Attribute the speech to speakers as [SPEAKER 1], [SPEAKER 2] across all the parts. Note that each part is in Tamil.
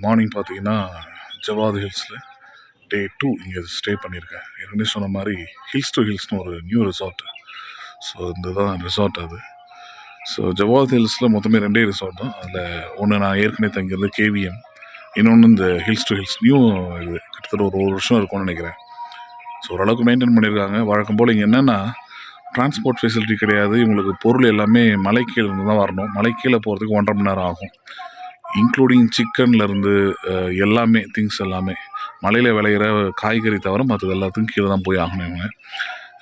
[SPEAKER 1] மார்னிங் பார்த்தீங்கன்னா ஜவாத் ஹில்ஸில் டே 2 இங்கே ஸ்டே பண்ணியிருக்கேன். ஏற்கனவே சொன்ன மாதிரி ஹில்ஸ் டு ஹில்ஸ்னு ஒரு நியூ ரிசார்ட். ஸோ இந்த தான் ரிசார்ட் அது. ஸோ ஜவாத் ஹில்ஸில் மொத்தமே 2 ரிசார்ட் தான். அதில் ஒன்று நான் ஏற்கனவே தங்கியிருந்த கேவிஎம், இன்னொன்று இந்த ஹில்ஸ் டு ஹில்ஸ் நியூ. இது கிட்டத்தட்ட ஒரு வருஷம் இருக்கும்னு நினைக்கிறேன். ஸோ ஓரளவுக்கு மெயின்டைன் பண்ணியிருக்காங்க. வழக்கம் போல் இங்கே என்னென்னா டிரான்ஸ்போர்ட் ஃபெசிலிட்டி கிடையாது. இவங்களுக்கு பொருள் எல்லாமே மலை கீழே இருந்து தான் வரணும். மலை கீழே போகிறதுக்கு 1.5 மணி நேரம் ஆகும். இன்க்ளூடிங் சிக்கன்லேருந்து எல்லாமே திங்ஸ் எல்லாமே மலையில் விளையிற காய்கறி தவிர மற்றது எல்லாத்துக்கும் கீழே தான் போய் ஆகணும் இவங்க.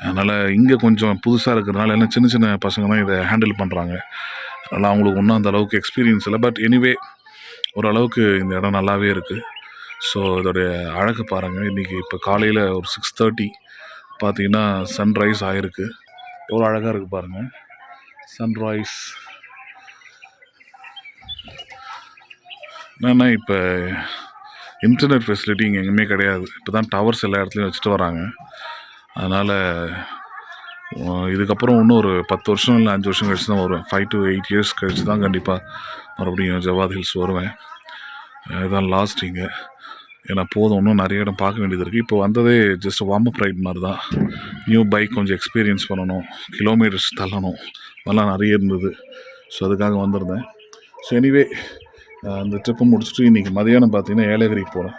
[SPEAKER 1] அதனால் இங்கே கொஞ்சம் புதுசாக இருக்கிறதுனால எல்லாம் சின்ன சின்ன பசங்க தான் இதை ஹேண்டில் பண்ணுறாங்க. அதனால் அவங்களுக்கு ஒன்றும் அந்த அளவுக்கு எக்ஸ்பீரியன்ஸ் இல்லை. பட் எனிவே ஓரளவுக்கு இந்த இடம் நல்லாவே இருக்குது. ஸோ இதோடைய அழகு பாருங்கள். இன்றைக்கி இப்போ காலையில் ஒரு 6:30 பார்த்தீங்கன்னா சன்ரைஸ் ஆகிருக்கு. எவ்வளோ அழகாக இருக்குது பாருங்கள் சன்ரைஸ். என்னென்னா இப்போ இன்டர்நெட் ஃபெசிலிட்டி இங்கே எங்கேயுமே கிடையாது. இப்போ தான் டவர்ஸ் எல்லா இடத்துலையும் வச்சுட்டு வராங்க. அதனால் இதுக்கப்புறம் இன்னும் ஒரு 10 வருஷம் இல்லை 5 வருஷம் கழிச்சு தான் வருவேன். 5 to 8 years கழிச்சு தான் கண்டிப்பாக மறுபடியும் ஜவாத் ஹில்ஸ் வருவேன். இதுதான் லாஸ்ட் இங்கே. ஏன்னா போதும், இன்னும் நிறைய இடம் பார்க்க வேண்டியது இருக்குது. இப்போ வந்ததே ஜஸ்ட் வார்ம் அப் ரைட் மாதிரி தான். நியூ பைக் கொஞ்சம் எக்ஸ்பீரியன்ஸ் பண்ணணும், கிலோமீட்டர்ஸ் தள்ளணும், அதெல்லாம் நிறைய இருந்தது. ஸோ அதுக்காக வந்திருந்தேன். ஸோ எனிவே அந்த ட்ரிப்பை முடிச்சுட்டு இன்றைக்கி மதியானம் பார்த்தீங்கன்னா ஏலகிரி போகிறேன்.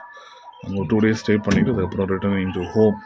[SPEAKER 1] அங்கே 2 days ஸ்டே பண்ணிவிட்டு அதுக்கப்புறம் ரிட்டர்னிங் டு ஹோம்.